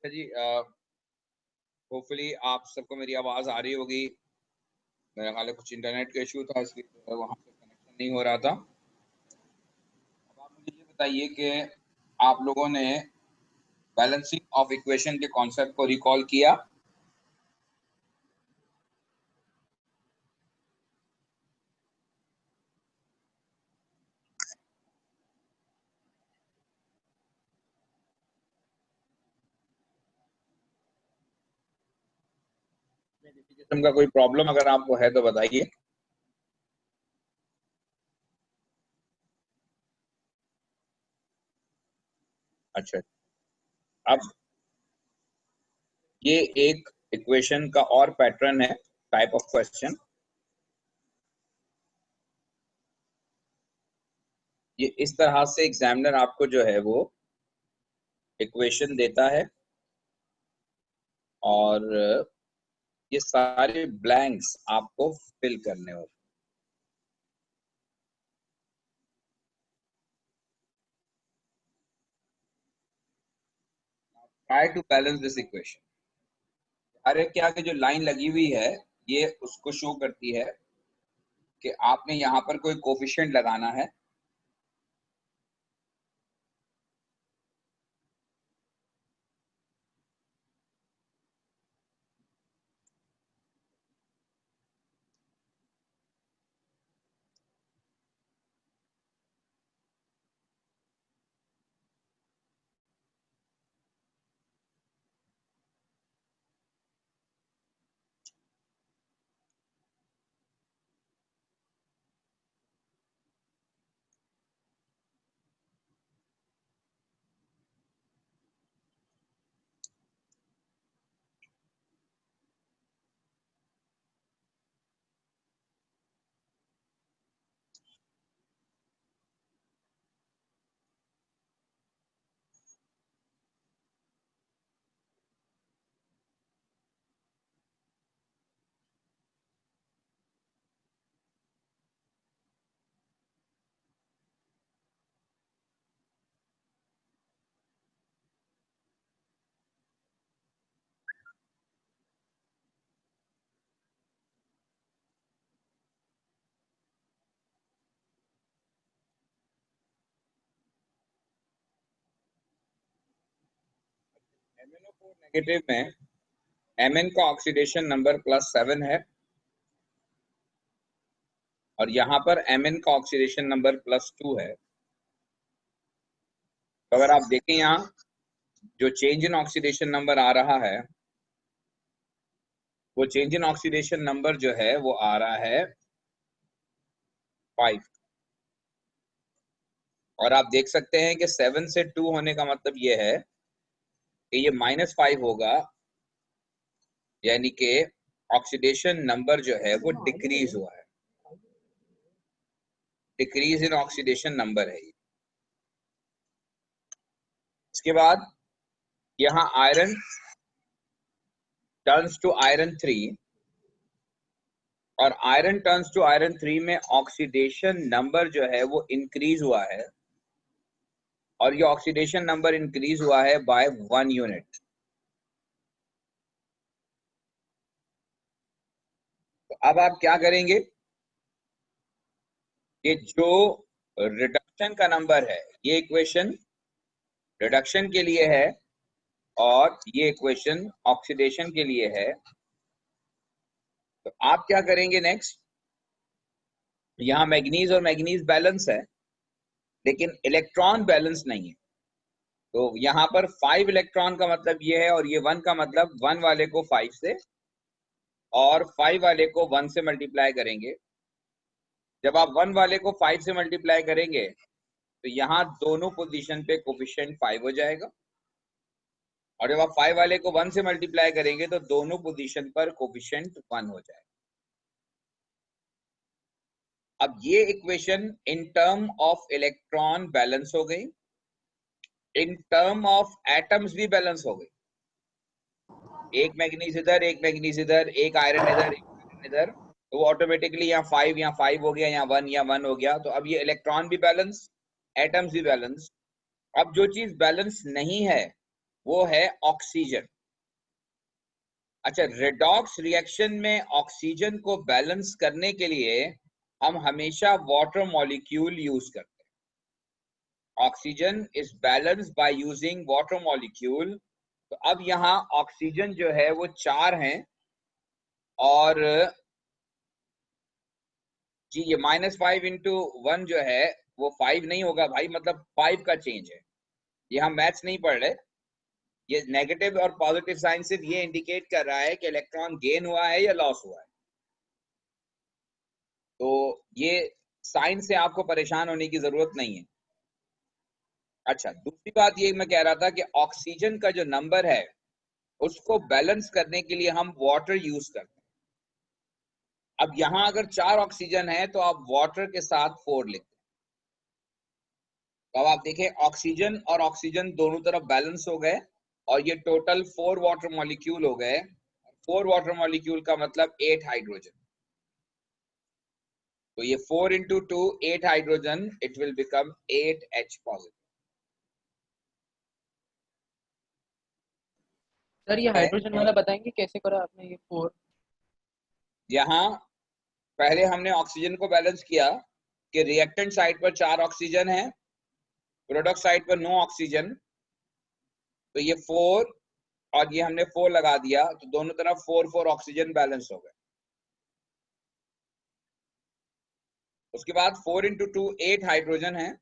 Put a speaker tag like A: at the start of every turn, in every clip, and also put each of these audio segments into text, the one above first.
A: अच्छा जी, होपफुली आप सबको मेरी आवाज़ आ रही होगी। मेरा ख्याल है कुछ इंटरनेट का इशू था, इसलिए वहाँ से कनेक्शन नहीं हो रहा था। अब आप मुझे ये बताइए कि आप लोगों ने बैलेंसिंग ऑफ इक्वेशन के कॉन्सेप्ट को रिकॉल किया। किसी किस्म का कोई प्रॉब्लम अगर आपको है तो बताइए। अच्छा, अब ये एक इक्वेशन का और पैटर्न है, टाइप ऑफ क्वेश्चन। ये इस तरह से एग्जामिनर आपको जो है वो इक्वेशन देता है और ये सारे ब्लैंक्स आपको फिल करने होते हैं। Try to balance this equation. हर एक के आगे जो लाइन लगी हुई है ये उसको शो करती है कि आपने यहाँ पर कोई कोफिशिएंट लगाना है। MnO4 नेगेटिव में Mn का ऑक्सीडेशन नंबर +7 है और यहाँ पर Mn का ऑक्सीडेशन नंबर +2 है। तो अगर आप देखें यहाँ जो चेंज इन ऑक्सीडेशन नंबर आ रहा है वो चेंज इन ऑक्सीडेशन नंबर जो है वो आ रहा है 5। और आप देख सकते हैं कि 7 से 2 होने का मतलब ये है कि ये -5 होगा, यानी कि ऑक्सीडेशन नंबर जो है वो डिक्रीज हुआ है। डिक्रीज इन ऑक्सीडेशन नंबर है। इसके बाद यहाँ आयरन टर्न्स टू आयरन 3 और आयरन टर्न्स टू आयरन 3 में ऑक्सीडेशन नंबर जो है वो इंक्रीज हुआ है और ये ऑक्सीडेशन नंबर इंक्रीज हुआ है बाय 1 यूनिट। तो अब आप क्या करेंगे कि जो रिडक्शन का नंबर है, ये इक्वेशन रिडक्शन के लिए है और ये इक्वेशन ऑक्सीडेशन के लिए है। तो आप क्या करेंगे नेक्स्ट, यहाँ मैग्नीज और मैग्नीज बैलेंस है लेकिन इलेक्ट्रॉन बैलेंस नहीं है। तो यहाँ पर 5 इलेक्ट्रॉन का मतलब ये है और ये 1 का मतलब 1 वाले को 5 से और 5 वाले को 1 से मल्टीप्लाई करेंगे। जब आप 1 वाले को 5 से मल्टीप्लाई करेंगे तो यहाँ दोनों पोजीशन पे कोफिशिएंट 5 हो जाएगा और जब आप 5 वाले को 1 से मल्टीप्लाई करेंगे तो दोनों पोजीशन पर कोफिशिएंट 1 हो जाएगा। अब ये equation in term of electron balance हो गई, इन टर्म ऑफ एटम्स भी बैलेंस हो गई। एक मैग्नीज इधर, एक मैग्नीज इधर, एक आयरन इधर, एक आयरन इधर, तो वो ऑटोमेटिकली यहाँ 5 हो गया, यहाँ 1 हो गया। तो अब ये इलेक्ट्रॉन भी बैलेंस, एटम्स भी बैलेंस। अब जो चीज बैलेंस नहीं है वो है ऑक्सीजन। अच्छा, रेडॉक्स रिएक्शन में ऑक्सीजन को बैलेंस करने के लिए हम हमेशा वाटर मॉलिक्यूल यूज करते हैं। Oxygen is balanced by using water molecule. तो अब यहाँ ऑक्सीजन जो है वो 4 हैं, और जी ये -5 × 1 जो है वो 5 नहीं होगा भाई, मतलब 5 का चेंज है। ये हम मैथ्स नहीं पढ़ रहे, ये नेगेटिव और पॉजिटिव साइन सिर्फ ये इंडिकेट कर रहा है कि इलेक्ट्रॉन गेन हुआ है या लॉस हुआ है। तो ये साइन से आपको परेशान होने की जरूरत नहीं है। अच्छा, दूसरी बात ये मैं कह रहा था कि ऑक्सीजन का जो नंबर है उसको बैलेंस करने के लिए हम वाटर यूज करते हैं। अब यहां अगर 4 ऑक्सीजन है तो आप वाटर के साथ 4 लिखते हैं। तो अब आप देखें, ऑक्सीजन और ऑक्सीजन दोनों तरफ बैलेंस हो गए, और ये टोटल 4 वाटर मॉलिक्यूल हो गए। 4 वाटर मॉलिक्यूल का मतलब 8 हाइड्रोजन। तो ये 4 × 2 8 hydrogen, it will become 8H positive.
B: Sir ये हाइड्रोजन वाला बताएंगे कैसे करा आपने ये 4?
A: यहाँ पहले हमने ऑक्सीजन को बैलेंस किया कि रिएक्टेंट साइड पर 4 ऑक्सीजन है, प्रोडक्ट साइड पर 9 ऑक्सीजन। तो ये 4 और ये हमने 4 लगा दिया, तो दोनों तरफ 4 ऑक्सीजन बैलेंस हो गए। उसके बाद 4 × 2 8 हाइड्रोजन है।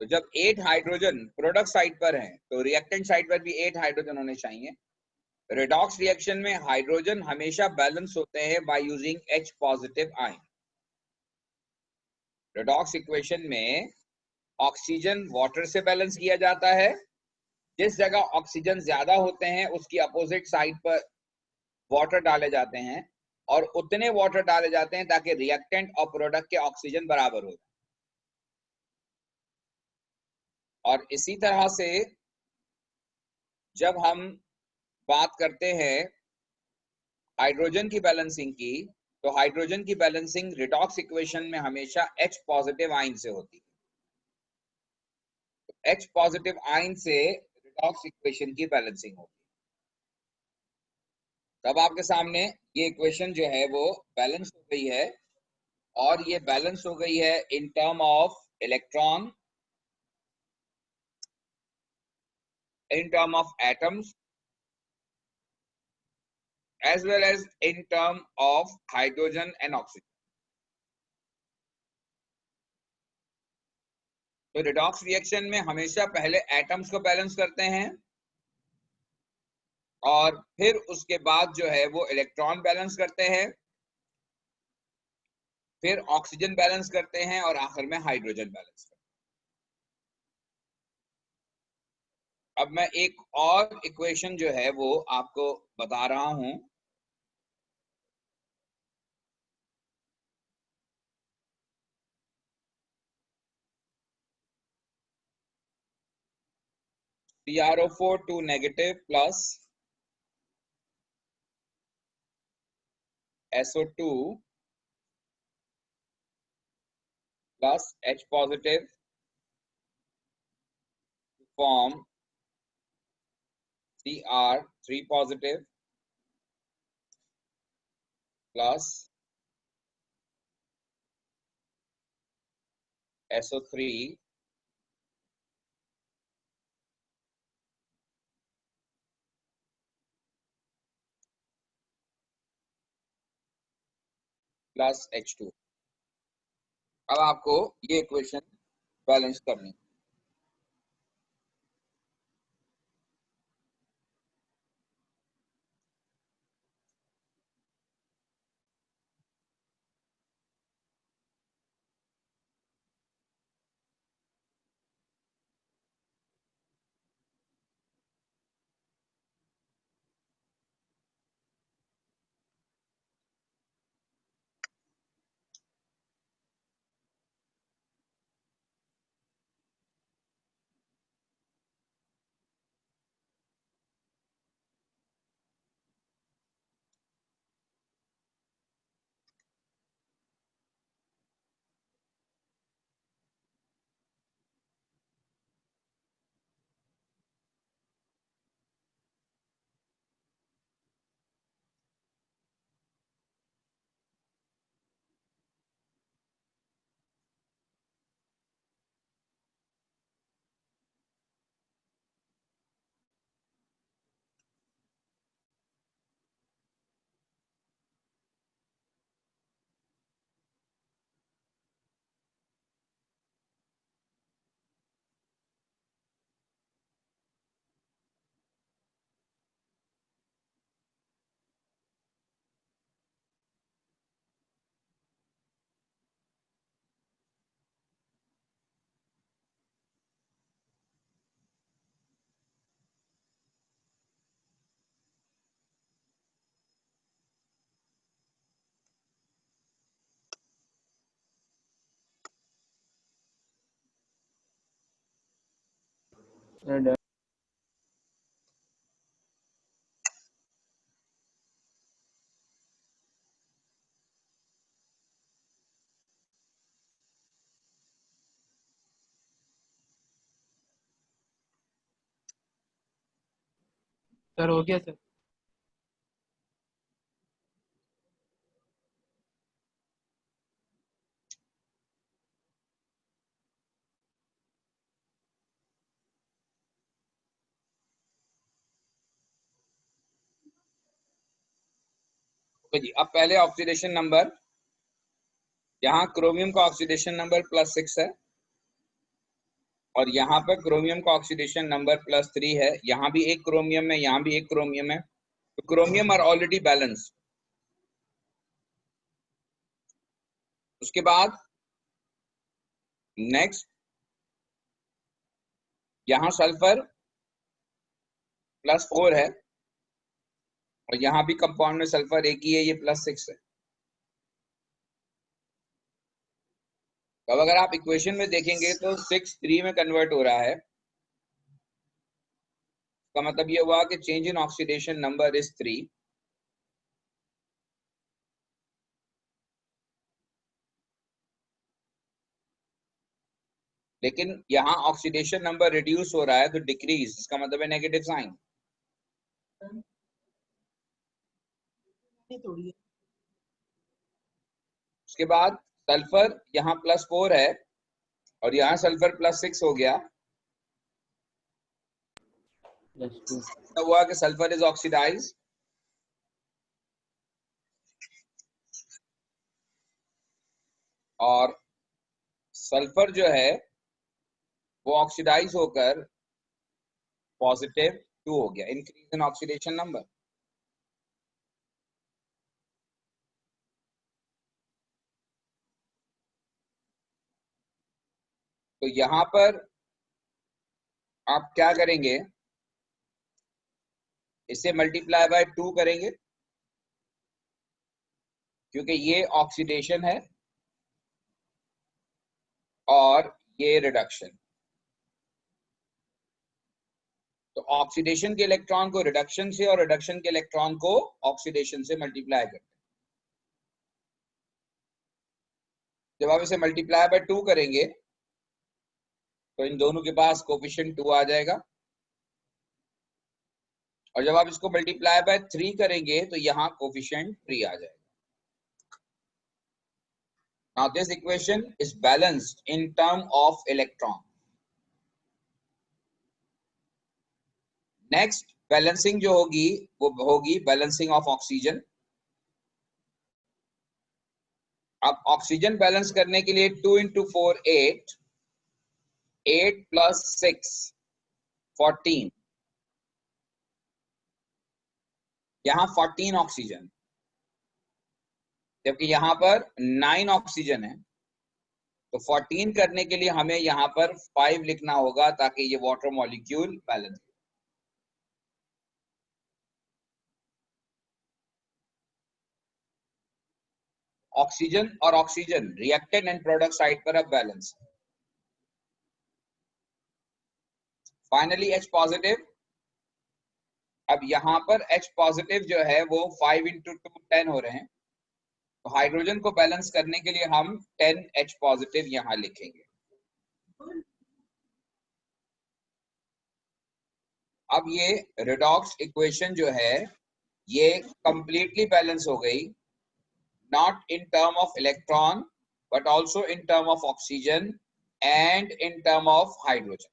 A: तो जब 8 हाइड्रोजन प्रोडक्ट साइड पर है तो रिएक्टेंट साइड पर भी 8 हाइड्रोजन होने चाहिए। रेडॉक्स रिएक्शन में हाइड्रोजन हमेशा बैलेंस होते हैं by using H positive ion. Redox equation में ऑक्सीजन वाटर से बैलेंस किया जाता है। जिस जगह ऑक्सीजन ज्यादा होते हैं उसकी अपोजिट साइड पर वाटर डाले जाते हैं, और उतने वाटर डाले जाते हैं ताकि रिएक्टेंट और प्रोडक्ट के ऑक्सीजन बराबर हो जाए। और इसी तरह से जब हम बात करते हैं हाइड्रोजन की बैलेंसिंग की, तो हाइड्रोजन की बैलेंसिंग रिडॉक्स इक्वेशन में हमेशा H पॉजिटिव आयन से होती है। तो H पॉजिटिव आयन से रिडॉक्स इक्वेशन की बैलेंसिंग होती है। तब आपके सामने ये इक्वेशन जो है वो बैलेंस हो गई है, और ये बैलेंस हो गई है in term of electron, in term of atoms, as well as in term of hydrogen and oxygen. तो रिडॉक्स रिएक्शन में हमेशा पहले एटम्स को बैलेंस करते हैं, और फिर उसके बाद जो है वो इलेक्ट्रॉन बैलेंस करते हैं, फिर ऑक्सीजन बैलेंस करते हैं, और आखिर में हाइड्रोजन बैलेंस करते हैं। अब मैं एक और इक्वेशन जो है वो आपको बता रहा हूं। CrO4 2 negative plus SO2 plus H positive form Cr3 positive plus SO3 plus H2। अब आपको ये इक्वेशन बैलेंस करनी है।
B: सर हो गया सर।
A: तो जी अब पहले ऑक्सीडेशन नंबर, यहाँ क्रोमियम का ऑक्सीडेशन नंबर +6 है और यहाँ पर क्रोमियम का ऑक्सीडेशन नंबर +3 है। यहाँ भी एक क्रोमियम है, यहाँ भी एक क्रोमियम है, तो क्रोमियम आर ऑलरेडी बैलेंस्ड। उसके बाद नेक्स्ट यहाँ सल्फर +4 है और यहाँ भी कंपाउंड में सल्फर एक ही है, ये +6 है। तो अब अगर आप इक्वेशन में देखेंगे तो 6 3 में कन्वर्ट हो रहा है। इसका मतलब ये हुआ कि change in oxidation number is 3। लेकिन यहाँ ऑक्सीडेशन नंबर रिड्यूस हो रहा है तो डिक्रीज, इसका मतलब है नेगेटिव साइन। उसके बाद सल्फर यहाँ +4 है और यहाँ सल्फर +6 हो गया, तो हुआ कि सल्फर इज ऑक्सीडाइज और सल्फर जो है वो ऑक्सीडाइज होकर +2 हो गया, इंक्रीज इन ऑक्सीडेशन नंबर। तो यहाँ पर आप क्या करेंगे, इसे मल्टीप्लाई बाय 2 करेंगे क्योंकि ये ऑक्सीडेशन है और ये रिडक्शन। तो ऑक्सीडेशन के इलेक्ट्रॉन को रिडक्शन से और रिडक्शन के इलेक्ट्रॉन को ऑक्सीडेशन से मल्टीप्लाई करते हैं। जब आप इसे मल्टीप्लाई बाय 2 करेंगे तो इन दोनों के पास कोफिशिएंट 2 आ जाएगा और जब आप इसको मल्टीप्लाई बाय 3 करेंगे तो यहाँ कोफिशिएंट 3 आ जाएगा। Now this equation is balanced in term of electron. Next balancing जो होगी वो होगी बैलेंसिंग ऑफ ऑक्सीजन। अब ऑक्सीजन बैलेंस करने के लिए 2 × 4 8, 8 + 6 14, यहाँ 14 ऑक्सीजन, जबकि यहाँ पर 9 ऑक्सीजन है। तो 14 करने के लिए हमें यहाँ पर 5 लिखना होगा ताकि ये वाटर मॉलिक्यूल बैलेंस। ऑक्सीजन और oxygen reactant and product side पर अब बैलेंस। फाइनली H पॉजिटिव, अब यहाँ पर H पॉजिटिव जो है वो 5 × 2 10 हो रहे हैं, तो हाइड्रोजन को बैलेंस करने के लिए हम 10 H पॉजिटिव यहाँ लिखेंगे। अब ये रिडॉक्स इक्वेशन जो है ये कंप्लीटली बैलेंस हो गई, not in term of electron but also in term of oxygen and in term of hydrogen.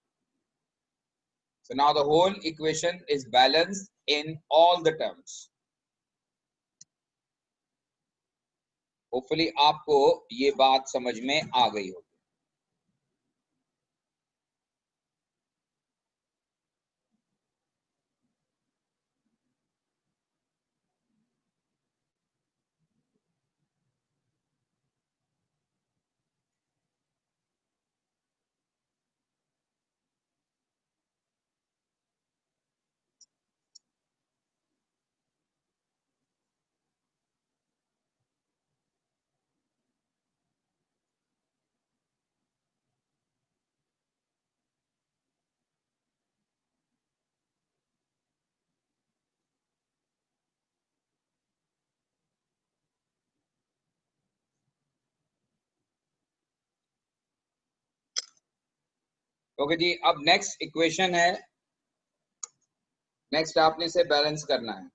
A: So now the whole equation is balanced in all the terms. Hopefully आपको ये बात समझ में आ गई होगी। ओके जी, अब नेक्स्ट इक्वेशन है, next आपने इसे बैलेंस करना है।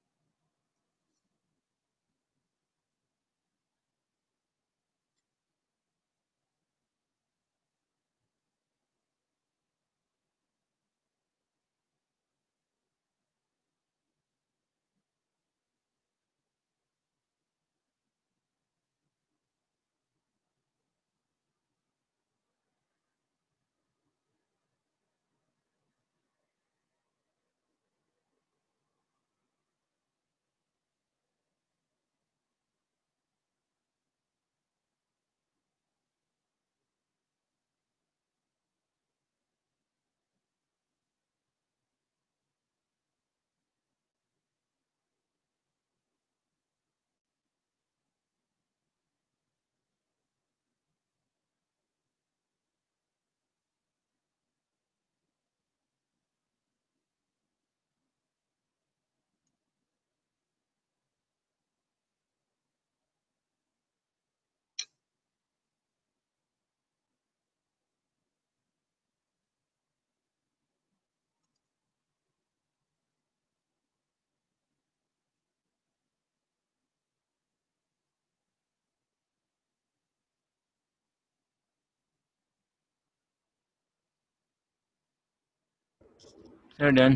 B: Sir done.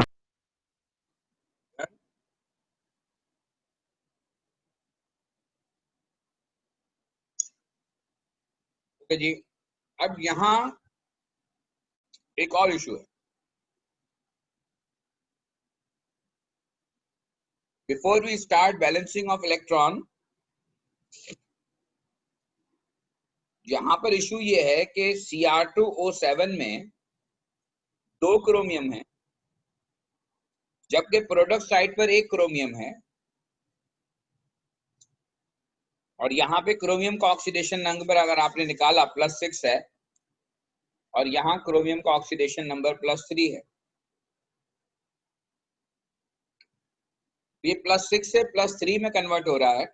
A: ओके जी, अब यहाँ एक और इशू है। Before we start balancing of electron, यहाँ पर इशू ये है कि Cr2O7 में 2 क्रोमियम है, जबकि प्रोडक्ट साइड पर 1 क्रोमियम है, और यहाँ पे क्रोमियम का ऑक्सीडेशन नंबर अगर आपने निकाला +6 है, और यहाँ क्रोमियम का ऑक्सीडेशन नंबर +3 है। ये +6 से +3 में कन्वर्ट हो रहा है,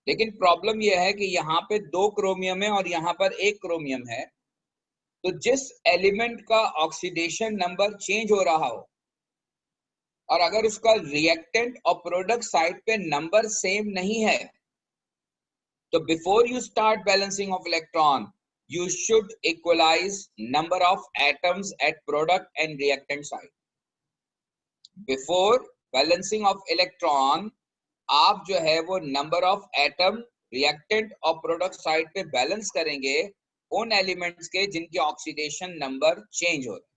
A: लेकिन प्रॉब्लम यह है कि यहाँ पे 2 क्रोमियम है और यहाँ पर 1 क्रोमियम है। तो जिस एलिमेंट का ऑक्सीडेशन नंबर चेंज हो रहा हो, और अगर उसका रिएक्टेंट और प्रोडक्ट साइड पे नंबर सेम नहीं है, तो before you start balancing of electron, you should equalize number of atoms at product and reactant side. Before balancing of electron, आप जो है वो नंबर ऑफ एटम रिएक्टेंट और प्रोडक्ट साइड पे बैलेंस करेंगे उन एलिमेंट्स के जिनके ऑक्सीडेशन नंबर चेंज हो रहे हैं।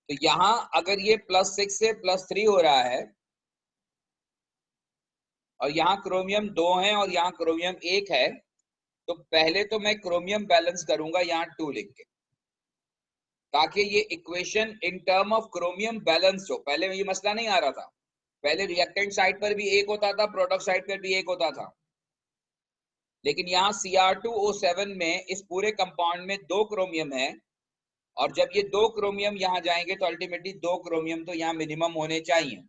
A: तो यहां अगर ये +6 से +3 हो रहा है, और यहाँ क्रोमियम 2 है और यहाँ क्रोमियम 1 है, तो पहले तो मैं क्रोमियम बैलेंस करूंगा यहाँ 2 लिख के, ताकि ये equation in term of chromium balance हो। पहले ये मसला नहीं आ रहा था, पहले रिएक्टेंट साइड पर भी 1 होता था, प्रोडक्ट साइड पर भी 1 होता था, लेकिन यहाँ Cr2O7 में इस पूरे कंपाउंड में 2 क्रोमियम है, और जब ये 2 क्रोमियम यहाँ जाएंगे तो अल्टीमेटली 2 क्रोमियम तो यहाँ मिनिमम होने चाहिए।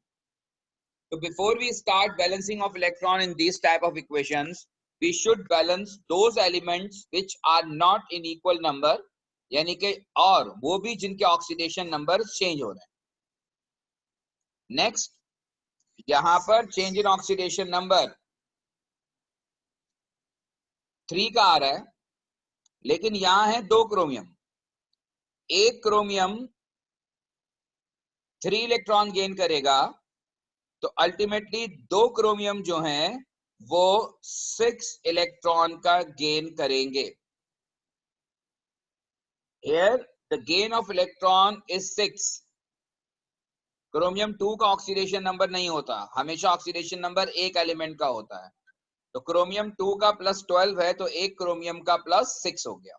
A: तो before we start balancing of electron in this type of equations, we should balance those elements which are not in equal number, यानी कि और वो भी जिनके ऑक्सीडेशन नंबर चेंज हो रहे हैं। नेक्स्ट, यहां पर चेंज इन ऑक्सीडेशन नंबर 3 का आ रहा है, लेकिन यहां है 2 क्रोमियम, 1 क्रोमियम 3 इलेक्ट्रॉन गेन करेगा, तो अल्टीमेटली 2 क्रोमियम जो हैं वो 6 इलेक्ट्रॉन का गेन करेंगे। Here the gain of electron is 6. Chromium 2 का ऑक्सीडेशन नंबर नहीं होता, हमेशा ऑक्सीडेशन नंबर एक एलिमेंट का होता है। तो क्रोमियम 2 का +12 है, तो 1 क्रोमियम का +6 हो गया।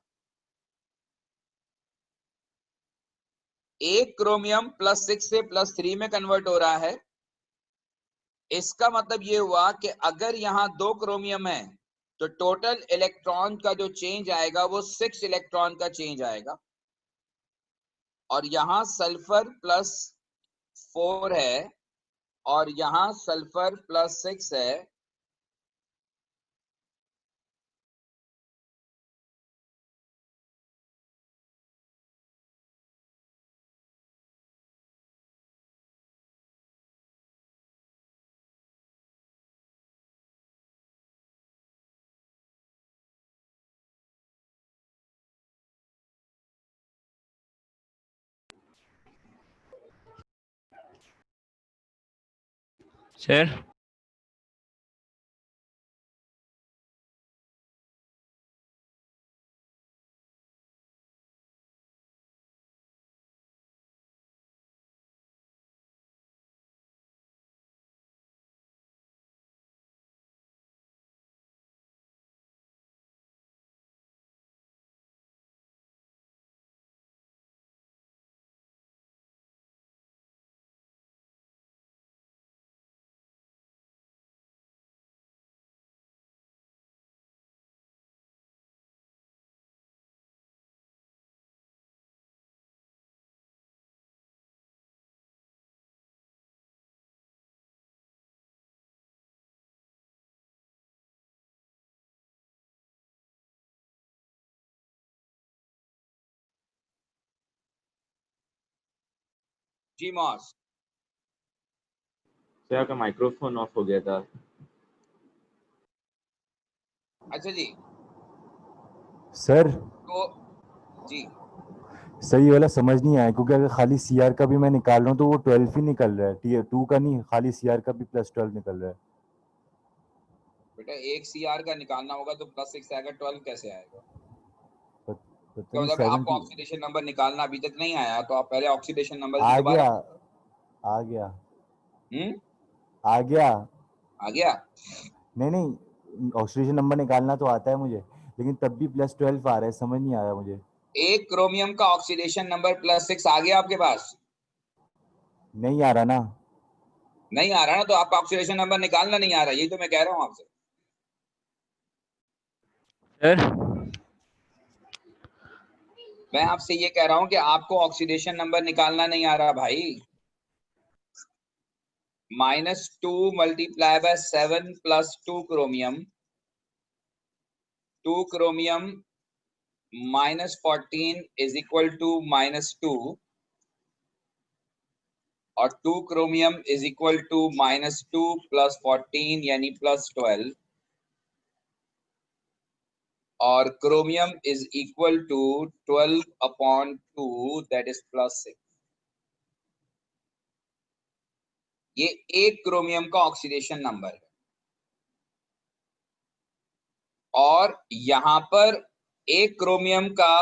A: 1 क्रोमियम +6 से +3 में कन्वर्ट हो रहा है। इसका मतलब ये हुआ कि अगर यहाँ 2 क्रोमियम है, तो टोटल इलेक्ट्रॉन का जो चेंज आएगा वो 6 इलेक्ट्रॉन का चेंज आएगा, और यहाँ सल्फर +4 है और यहाँ सल्फर +6 है,
B: सर
A: जी मॉस।
C: सर आपका माइक्रोफोन ऑफ हो गया था।
A: अच्छा जी,
D: सर
A: तो जी
D: सही वाला समझ नहीं आया, क्योंकि अगर खाली सीआर का भी मैं निकाल रहा हूँ तो वो 12 ही निकल रहा है, टीयर 2 का नहीं, खाली सीआर का भी +12 निकल रहा है।
A: बेटा एक सीआर का निकालना होगा तो +6 आएगा, 12 कैसे आएगा?
D: पता
A: तो
D: नहीं,
A: मतलब आपको
D: 70
A: ऑक्सीडेशन नंबर निकालना अभी तक नहीं आया, तो आप पहले ऑक्सीडेशन नंबर
D: आ
A: दोबारा।
D: गया, आ गया,
A: हम्म,
D: आ गया।
A: आ गया।
D: नहीं, ऑक्सीडेशन नंबर निकालना तो आता है मुझे, लेकिन तब भी +12 आ रहा है, समझ नहीं आया मुझे।
A: एक क्रोमियम का ऑक्सीडेशन नंबर +6 आ गया आपके पास?
D: नहीं आ रहा ना।
A: नहीं आ रहा ना, तो आपका ऑक्सीडेशन नंबर निकालना नहीं आ रहा, यही तो मैं कह रहा हूँ आपसे।
B: सर
A: मैं आपसे ये कह रहा हूं कि आपको ऑक्सीडेशन नंबर निकालना नहीं आ रहा भाई। -2 multiply by 7 +2 chromium, 2 chromium -14 is equal to -2, और 2 क्रोमियम इज इक्वल टू -2 + 14 यानी +12, और chromium is equal to 12/2 that is +6। ये एक क्रोमियम का ऑक्सीडेशन नंबर है, और यहां पर एक क्रोमियम का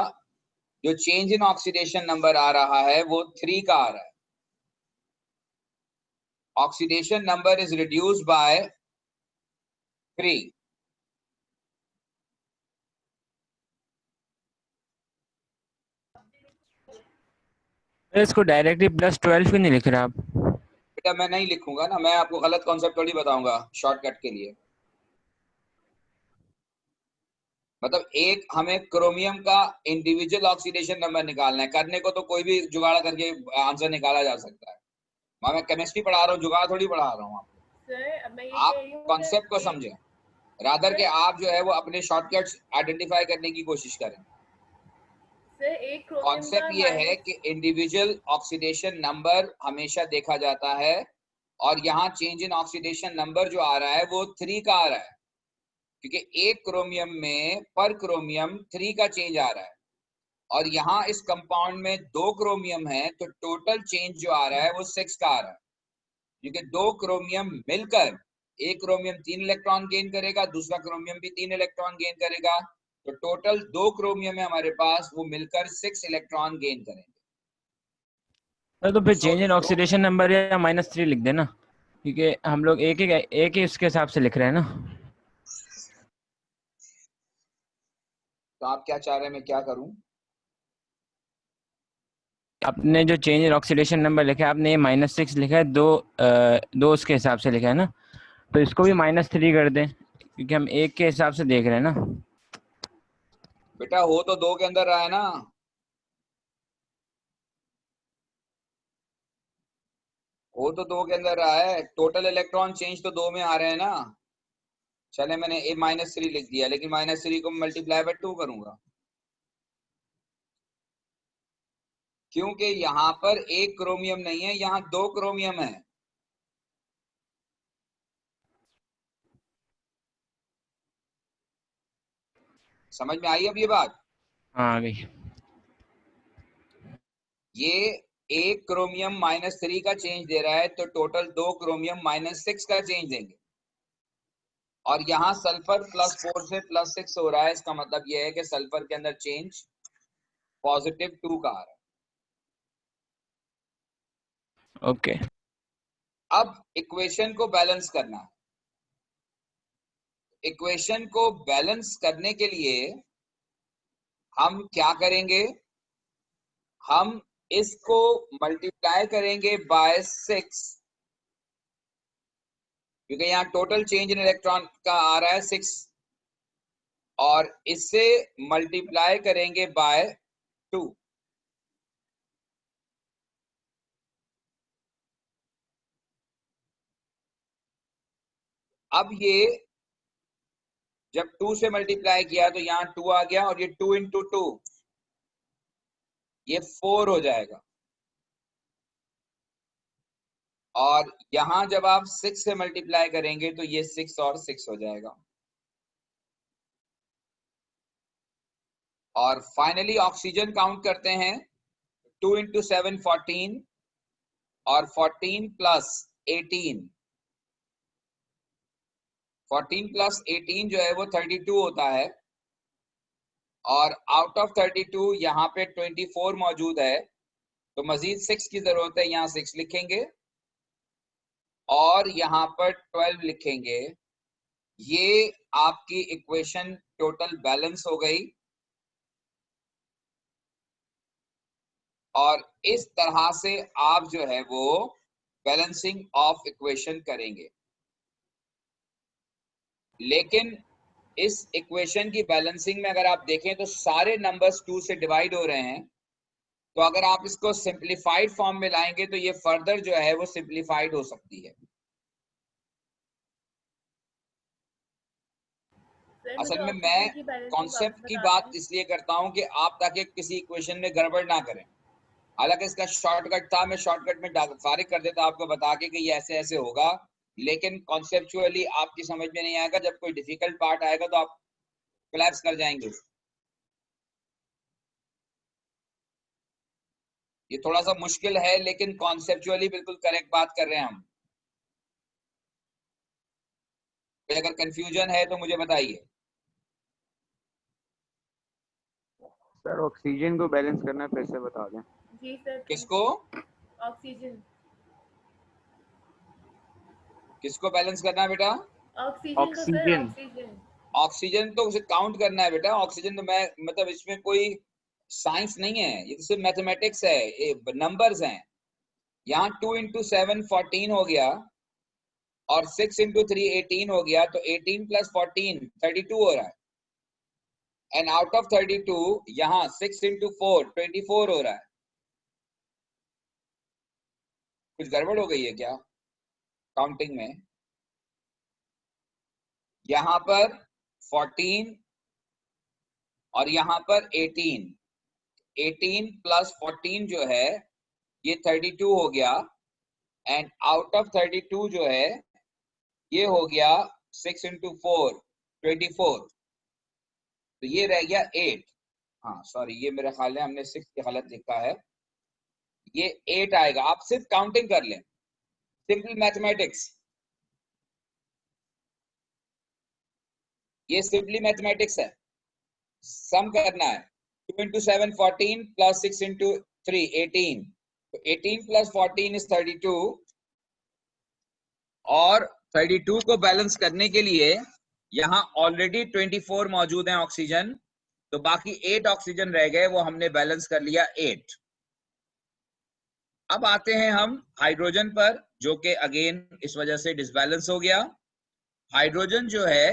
A: जो चेंज इन ऑक्सीडेशन नंबर आ रहा है वो 3 का आ रहा है। Oxidation number is reduced by 3।
B: इसको डायरेक्टली +12 क्यों नहीं लिख रहे आप?
A: बेटा मैं नहीं लिखूंगा ना, मैं आपको गलत कॉन्सेप्ट थोड़ी बताऊंगा शॉर्टकट के लिए। मतलब एक हमें क्रोमियम का इंडिविजुअल ऑक्सीडेशन नंबर निकालना है, करने को तो कोई भी जुगाड़ करके आंसर निकाला जा सकता है। मैं केमिस्ट्री पढ़ा रहा हूँ, जुगाड़ थोड़ी पढ़ा रहा हूँ आपको।
E: सर मैं ये
A: आप
E: कह रही हूँ
A: कॉन्सेप्ट को समझें, रादर के आप जो है वो अपने शॉर्टकट्स आइडेंटिफाई करने की कोशिश करें।
E: सर एक क्रोमियम का
A: कॉन्सेप्ट ये है कि इंडिविजुअल ऑक्सीडेशन नंबर हमेशा देखा जाता है, और यहाँ चेंज इन ऑक्सीडेशन नंबर जो आ रहा है वो 3 का आ रहा है, क्योंकि एक क्रोमियम में पर क्रोमियम 3 का चेंज आ रहा है, और यहाँ इस कंपाउंड में 2 क्रोमियम है, तो टोटल चेंज जो आ रहा है वो 6 का आ रहा है, क्योंकि 2 क्रोमियम मिलकर एक क्रोमियम 3 इलेक्ट्रॉन गेन करेगा, दूसरा क्रोमियम भी 3 इलेक्ट्रॉन गेन करेगा, तो टोटल 2 क्रोमियम है हमारे पास, वो मिलकर 6 इलेक्ट्रॉन गेन करेंगे।
B: सर तो फिर चेंज इन ऑक्सीडेशन नंबर या -3 लिख देना, क्योंकि हम लोग एक ही उसके हिसाब से लिख रहे हैं ना।
A: तो आप क्या चाह रहे हैं, मैं क्या करूं?
B: आपने जो चेंज इन ऑक्सीडेशन नंबर लिखा है, आपने ये -6 लिखा है, दो उसके हिसाब से लिखा है ना, तो इसको भी -3 कर दें, क्योंकि हम एक के हिसाब से देख रहे हैं ना।
A: बेटा हो तो 2 के अंदर रहा है ना, हो तो 2 के अंदर रहा है, टोटल इलेक्ट्रॉन चेंज तो 2 में आ रहे हैं ना। चले मैंने -3 लिख दिया, लेकिन -3 को मल्टीप्लाई बाय 2 करूंगा, क्योंकि यहाँ पर एक क्रोमियम नहीं है, यहाँ 2 क्रोमियम है। समझ में आई अब ये बात?
B: हाँ आ गई।
A: ये एक क्रोमियम -3 का चेंज दे रहा है तो टोटल 2 क्रोमियम -6 का चेंज देंगे। और यहाँ सल्फर +4 से +6 हो रहा है, इसका मतलब यह है कि सल्फर के अंदर चेंज +2 का आ रहा है।
B: ओके।
A: अब इक्वेशन को बैलेंस करना है। इक्वेशन को बैलेंस करने के लिए हम क्या करेंगे, हम इसको मल्टीप्लाई करेंगे बाय 6, क्योंकि यहाँ टोटल चेंज इन इलेक्ट्रॉन का आ रहा है 6, और इससे मल्टीप्लाई करेंगे बाय 2। अब ये जब 2 से मल्टीप्लाई किया तो यहाँ 2 आ गया, और ये 2 इंटू 2 ये 4 हो जाएगा। और यहां जब आप 6 से मल्टीप्लाई करेंगे तो ये 6 और 6 हो जाएगा। और फाइनली ऑक्सीजन काउंट करते हैं। 2 इंटू 7 14, और 14 प्लस 18, 14 प्लस 18 जो है वो 32 होता है। और आउट ऑफ 32 यहाँ पे 24 मौजूद है, तो मजीद 6 की जरूरत है, यहाँ 6 लिखेंगे और यहाँ पर 12 लिखेंगे। ये आपकी इक्वेशन टोटल बैलेंस हो गई। और इस तरह से आप जो है वो बैलेंसिंग ऑफ इक्वेशन करेंगे। लेकिन इस इक्वेशन की बैलेंसिंग में अगर आप देखें तो सारे नंबर्स 2 से डिवाइड हो रहे हैं, तो अगर आप इसको सिंप्लीफाइड फॉर्म में लाएंगे तो ये फर्दर जो है वो सिंप्लीफाइड हो सकती है। असल में मैं कॉन्सेप्ट की बात इसलिए करता हूं कि आप ताकि किसी इक्वेशन में गड़बड़ ना करें। हालांकि इसका शॉर्टकट था, मैं शॉर्टकट में फारिग कर देता आपको बता के कि ये ऐसे ऐसे होगा, लेकिन कॉन्सेप्चुअली आपकी समझ में नहीं आएगा। जब कोई डिफिकल्ट पार्ट आएगा तो आप कोलैप्स कर जाएंगे। ये थोड़ा सा मुश्किल है, लेकिन कॉन्सेप्चुअली बिल्कुल करेक्ट बात कर रहे हैं हम। अगर कंफ्यूजन है तो मुझे बताइए।
F: सर ऑक्सीजन को बैलेंस करना फिर से बता दें।
E: जी सर।
A: किसको?
E: ऑक्सीजन।
A: किसको बैलेंस करना है बेटा?
E: ऑक्सीजन को सर, ऑक्सीजन।
A: ऑक्सीजन तो उसे काउंट करना है बेटा। ऑक्सीजन तो मैं मतलब इसमें कोई साइंस नहीं है, ये तो सिर्फ मैथमेटिक्स है, ये नंबर्स हैं। यहाँ 2 इंटू 7 14 हो गया, और 6 इंटू 3 18 हो गया, तो 18 प्लस 14 32 हो रहा है। एंड आउट ऑफ 32 यहाँ 6 इंटू 4 24 हो रहा है। कुछ गड़बड़ हो गई है क्या काउंटिंग में? यहाँ पर 14 और यहाँ पर 18, 18 प्लस 14 जो है ये 32 हो गया। एंड आउट ऑफ 32 जो है ये हो गया 6 इंटू 4 24, तो ये रह गया 8। हाँ सॉरी, ये मेरा ख्याल है हमने 6 गलत लिखा है, ये 8 आएगा। आप सिर्फ काउंटिंग कर लें, सिंपल मैथमेटिक्स, ये सिंपली मैथमेटिक्स है। सम करना है। 2 इंटू 7 14 प्लस 6 इंटू 3 18, तो 18 प्लस 14 इज 32। और 32 को बैलेंस करने के लिए यहाँ ऑलरेडी 24 मौजूद हैं ऑक्सीजन, तो बाकी 8 ऑक्सीजन रह गए, वो हमने बैलेंस कर लिया 8। अब आते हैं हम हाइड्रोजन पर, जो कि अगेन इस वजह से डिसबैलेंस हो गया। हाइड्रोजन जो है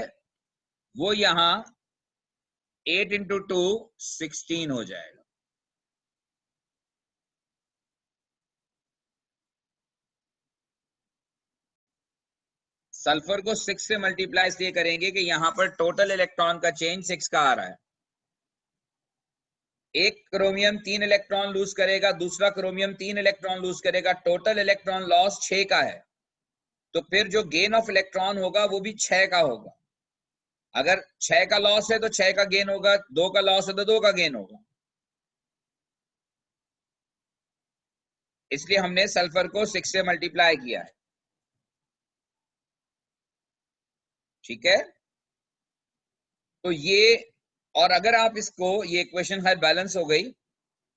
A: वो यहाँ 8 इंटू 2 16 हो जाएगा। सल्फर को 6 से मल्टीप्लाई इसलिए करेंगे कि यहाँ पर टोटल इलेक्ट्रॉन का चेंज 6 का आ रहा है। एक क्रोमियम 3 इलेक्ट्रॉन लूज करेगा, दूसरा क्रोमियम 3 इलेक्ट्रॉन लूज करेगा, टोटल इलेक्ट्रॉन लॉस 6 का है। तो फिर जो गेन ऑफ इलेक्ट्रॉन होगा वो भी 6 का होगा। अगर 6 का लॉस है तो 6 का गेन होगा, 2 का लॉस है तो 2 का गेन होगा। इसलिए हमने सल्फर को 6 से मल्टीप्लाई किया है। ठीक है, तो ये, और अगर आप इसको, ये इक्वेशन है बैलेंस हो गई,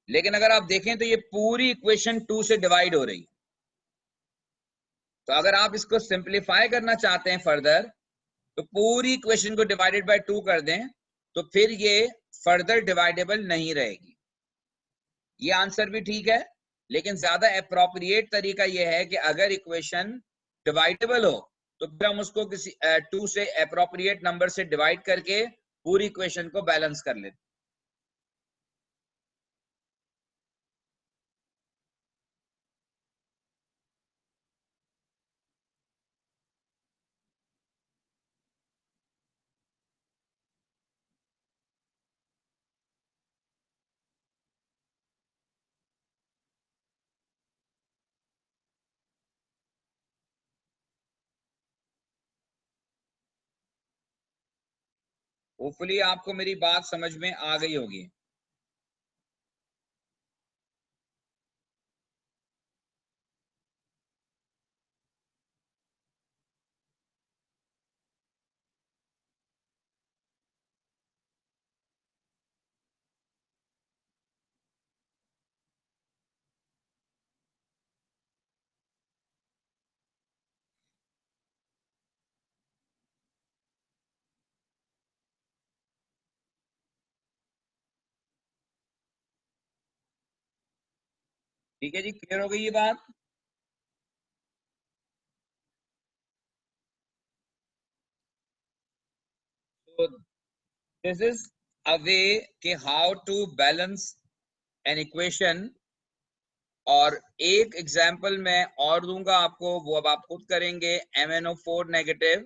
A: लेकिन अगर आप देखें तो ये पूरी इक्वेशन 2 से डिवाइड हो रही। तो अगर आप इसको सिंप्लीफाई करना चाहते हैं फर्दर, तो पूरी इक्वेशन को डिवाइडेड बाय 2 कर दें, तो फिर ये फर्दर डिवाइडेबल नहीं रहेगी। ये आंसर भी ठीक है, लेकिन ज्यादा अप्रोप्रिएट तरीका ये है कि अगर इक्वेशन डिवाइडेबल हो तो फिर हम उसको किसी 2 से अप्रोप्रिएट नंबर से डिवाइड करके पूरी इक्वेशन को बैलेंस कर लेते। होपफुली आपको मेरी बात समझ में आ गई होगी। ठीक है जी, क्लियर हो गई ये बात। तो दिस इज अ वे कि how to balance an equation. और एक एग्जाम्पल मैं और दूंगा आपको, वो अब आप खुद करेंगे। MnO4 negative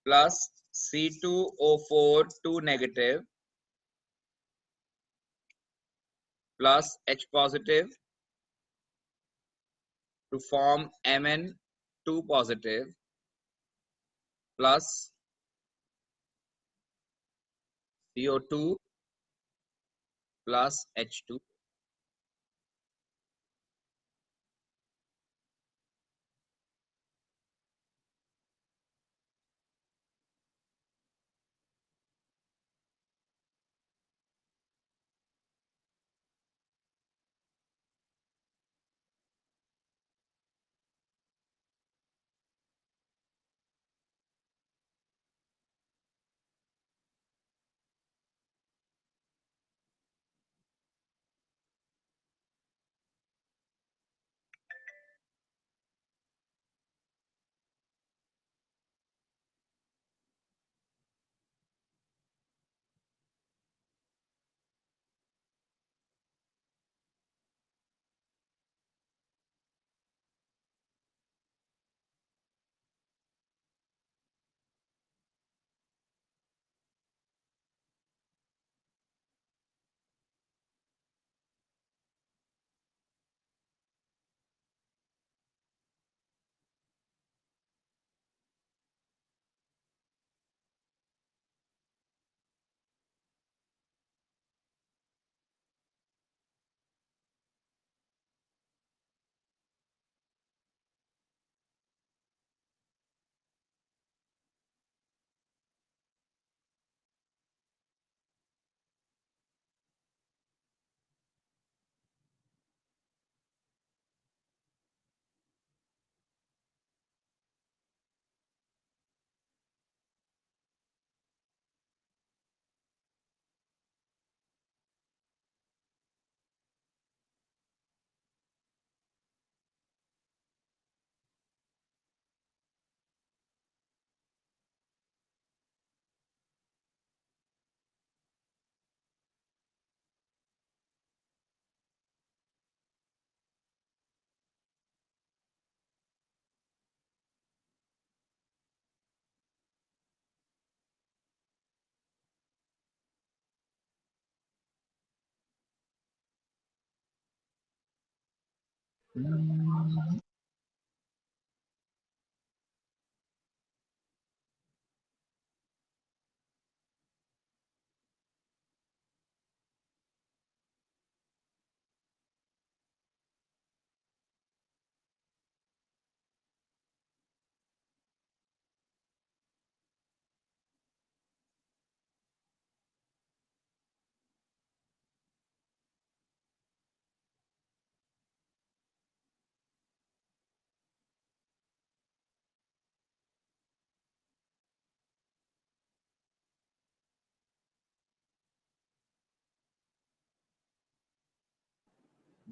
A: plus C2O4 2 negative plus H positive to form Mn2 positive plus CO2 plus H2।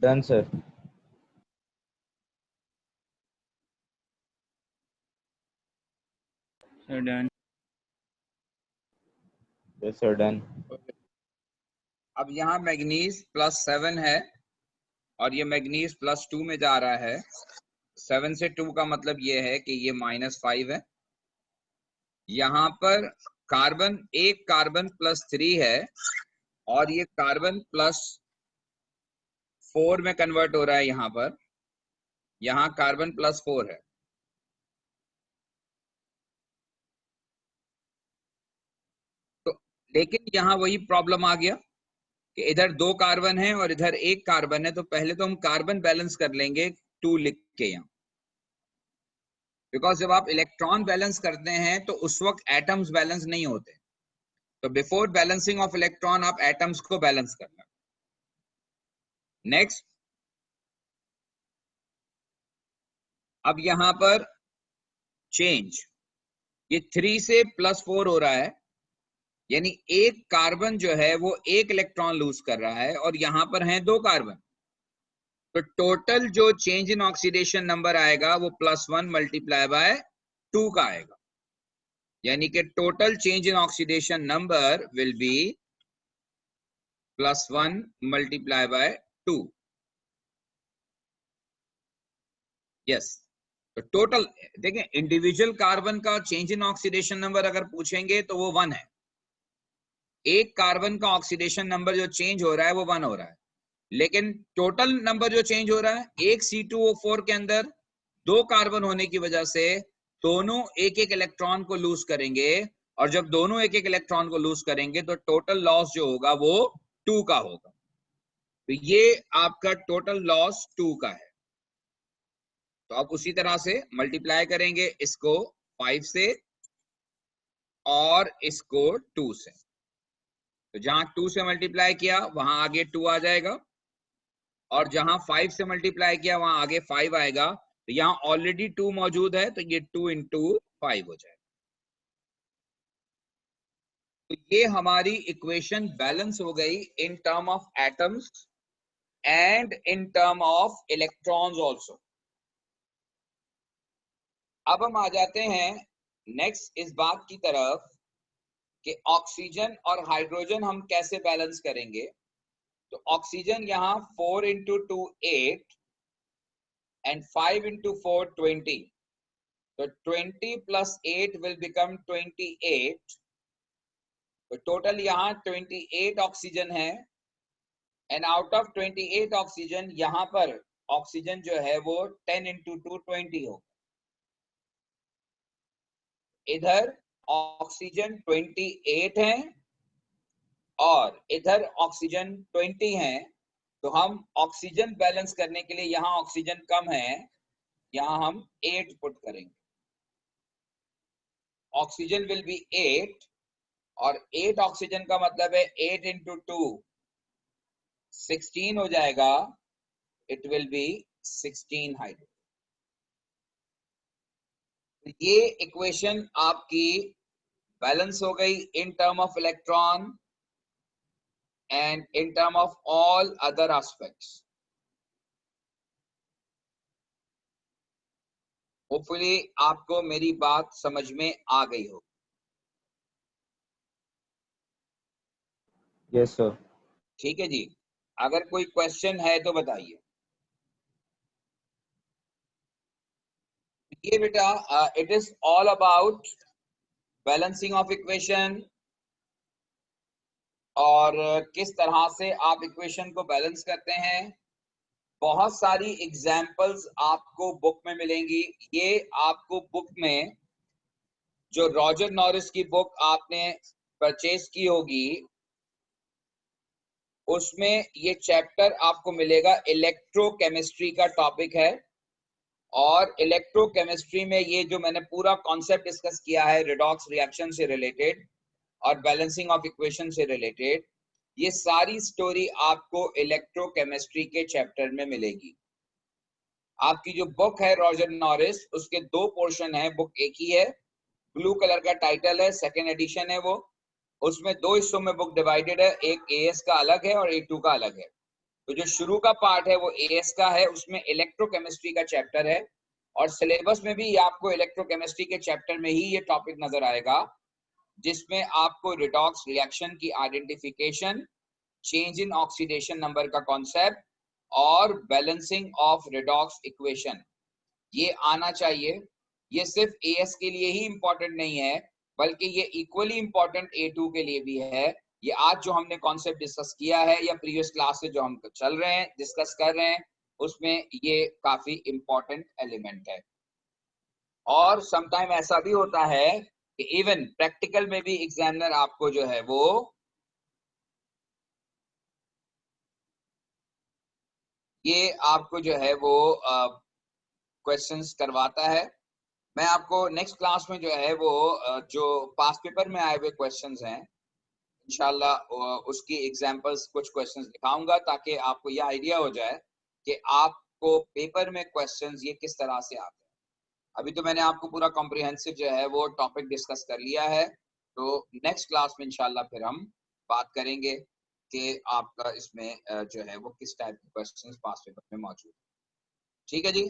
C: Done sir.
B: Done.
C: Yes sir done.
A: अब यहाँ मैग्नीज +7 है और ये मैग्नीज +2 में जा रहा है। 7 से 2 का मतलब ये है कि ये -5 है। यहाँ पर कार्बन, एक कार्बन +3 है और ये कार्बन +4 में कन्वर्ट हो रहा है। यहाँ पर, यहाँ कार्बन +4 है। तो लेकिन यहाँ वही प्रॉब्लम आ गया कि इधर 2 कार्बन है और इधर 1 कार्बन है। तो पहले तो हम कार्बन बैलेंस कर लेंगे 2 लिख के यहाँ, बिकॉज जब आप इलेक्ट्रॉन बैलेंस करते हैं तो उस वक्त एटम्स बैलेंस नहीं होते। तो बिफोर बैलेंसिंग ऑफ इलेक्ट्रॉन आप एटम्स को बैलेंस करना। नेक्स्ट, अब यहां पर चेंज, ये 3 से +4 हो रहा है, यानी एक कार्बन जो है वो 1 इलेक्ट्रॉन लूज कर रहा है और यहां पर हैं 2 कार्बन। तो टोटल जो चेंज इन ऑक्सीडेशन नंबर आएगा वो +1 मल्टीप्लाई बाय 2 का आएगा, यानी कि total change in oxidation number will be +1 multiply by 2। Yes, तो टोटल देखें, इंडिविजुअल कार्बन का चेंज इन ऑक्सीडेशन नंबर अगर पूछेंगे तो वो 1 है। एक कार्बन का ऑक्सीडेशन नंबर जो चेंज हो रहा है वो 1 हो रहा है, लेकिन टोटल नंबर जो चेंज हो रहा है, एक C2O4 के अंदर 2 कार्बन होने की वजह से दोनों एक एक इलेक्ट्रॉन को लूज करेंगे, और जब दोनों एक एक इलेक्ट्रॉन को लूज करेंगे तो टोटल लॉस जो होगा वो 2 का होगा। तो ये आपका टोटल लॉस 2 का है। तो आप उसी तरह से मल्टीप्लाई करेंगे इसको 5 से और इसको 2 से। तो जहां 2 से मल्टीप्लाई किया वहां आगे 2 आ जाएगा, और जहां 5 से मल्टीप्लाई किया वहां आगे 5 आएगा। तो यहाँ ऑलरेडी 2 मौजूद है तो ये 2 × 5 हो जाएगा। तो ये हमारी इक्वेशन बैलेंस हो गई in term of atoms and in term of electrons also. अब हम आ जाते हैं नेक्स्ट इस बात की तरफ कि ऑक्सीजन और हाइड्रोजन हम कैसे बैलेंस करेंगे। तो ऑक्सीजन यहाँ 4 × 2 8 and 5 × 4 20. So 20 + 8 will become 28. तो टोटल यहाँ 28 ऑक्सीजन है, एंड आउट ऑफ 28 ऑक्सीजन यहाँ पर ऑक्सीजन जो है वो 10 × 2 20 हो। इधर ऑक्सीजन 28 है और इधर ऑक्सीजन 20 है। तो हम ऑक्सीजन बैलेंस करने के लिए, यहाँ ऑक्सीजन कम है, यहाँ हम 8 पुट करेंगे। ऑक्सीजन विल बी 8 और 8 ऑक्सीजन का मतलब है 8 × 2 16 हो जाएगा। It will be 16 hydrogen. ये इक्वेशन आपकी बैलेंस हो गई in term of electron and in term of all other aspects. Hopefully आपको मेरी बात समझ में आ गई हो।
C: Yes sir.
A: ठीक है जी, अगर कोई क्वेश्चन है तो बताइए। ये बेटा it is all about balancing of equation, और किस तरह से आप इक्वेशन को बैलेंस करते हैं। बहुत सारी एग्जाम्पल्स आपको बुक में मिलेंगी। ये आपको बुक में, जो रॉजर नॉरिस की बुक आपने परचेज की होगी, उसमें ये चैप्टर आपको मिलेगा। इलेक्ट्रोकेमिस्ट्री का टॉपिक है, और इलेक्ट्रोकेमिस्ट्री में ये जो मैंने पूरा कॉन्सेप्ट डिस्कस किया है रिडॉक्स रिएक्शन से रिलेटेड और बैलेंसिंग ऑफ इक्वेशन से रिलेटेड, ये सारी स्टोरी आपको इलेक्ट्रोकेमिस्ट्री के चैप्टर में मिलेगी। आपकी जो बुक है रॉजर नॉरिस, उसके 2 पोर्शन है। बुक एक ही है, ब्लू कलर का टाइटल है, सेकेंड एडिशन है वो। उसमें 2 हिस्सों में बुक डिवाइडेड है, एक AS का अलग है और A2 का अलग है। तो जो शुरू का पार्ट है वो एएस का है, उसमें इलेक्ट्रोकेमिस्ट्री का चैप्टर है और सिलेबस में भी आपको इलेक्ट्रोकेमिस्ट्री के चैप्टर में ही ये टॉपिक नजर आएगा, जिसमें आपको रिडॉक्स रिएक्शन की identification, change in oxidation number का कॉन्सेप्ट और बैलेंसिंग ऑफ रिडॉक्स इक्वेशन ये आना चाहिए। ये सिर्फ एएस के लिए ही इंपॉर्टेंट नहीं है, बल्कि ये इक्वली इंपॉर्टेंट ए2 के लिए भी है। ये आज जो हमने कॉन्सेप्ट डिस्कस किया है या प्रीवियस क्लास से जो हम चल रहे हैं डिस्कस कर रहे हैं, उसमें ये काफी इंपॉर्टेंट एलिमेंट है। और समटाइम ऐसा भी होता है कि इवन प्रैक्टिकल में भी एग्जामिनर आपको जो है वो ये आपको जो है वो क्वेश्चंस करवाता है। मैं आपको नेक्स्ट क्लास में जो है वो जो पास पेपर में आए हुए क्वेश्चंस हैं इंशाल्लाह उसकी एग्जांपल्स कुछ क्वेश्चंस दिखाऊंगा, ताकि आपको यह आइडिया हो जाए कि आपको पेपर में क्वेश्चंस ये किस तरह से आते हैं। अभी तो मैंने आपको पूरा कॉम्प्रिहेंसिव जो है वो टॉपिक डिस्कस कर लिया है, तो नेक्स्ट क्लास में इंशाल्लाह फिर हम बात करेंगे कि आपका इसमें जो है वो किस टाइप के क्वेश्चंस पास पेपर में मौजूद है। ठीक है जी।